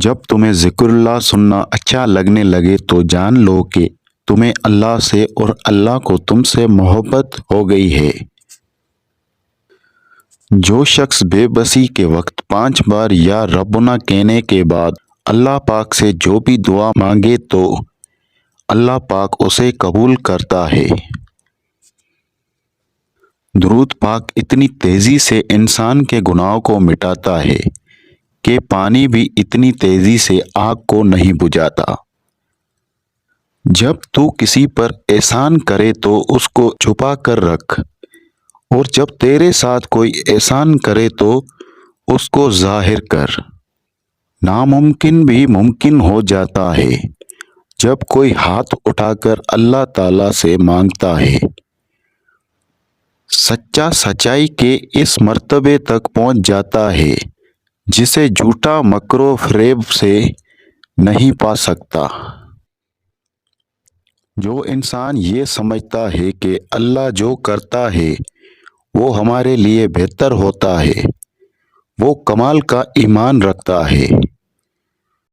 جب تمہیں ذکر اللہ سننا اچھا لگنے لگے تو جان لو کہ تمہیں اللہ سے اور اللہ کو تم سے محبت ہو گئی ہے۔ جو شخص بے بسی کے وقت 5 بار یا ربنا کہنے کے بعد اللہ پاک سے جو بھی دعا مانگے تو اللہ پاک اسے قبول کرتا ہے۔ درود پاک اتنی تیزی سے انسان کے گناہوں کو مٹاتا ہے کہ پانی بھی اتنی تیزی سے آگ کو نہیں بجھاتا۔ جب تو کسی پر احسان کرے تو اس کو چھپا کر رکھ، اور جب تیرے ساتھ کوئی احسان کرے تو اس کو ظاہر کر۔ ناممکن بھی ممکن ہو جاتا ہے جب کوئی ہاتھ اٹھا کر اللہ تعالیٰ سے مانگتا ہے۔ سچا سچائی کے اس مرتبے تک پہنچ جاتا ہے جسے جھوٹا مکر و فریب سے نہیں پا سکتا۔ جو انسان یہ سمجھتا ہے کہ اللہ جو کرتا ہے وہ ہمارے لیے بہتر ہوتا ہے، وہ کمال کا ایمان رکھتا ہے۔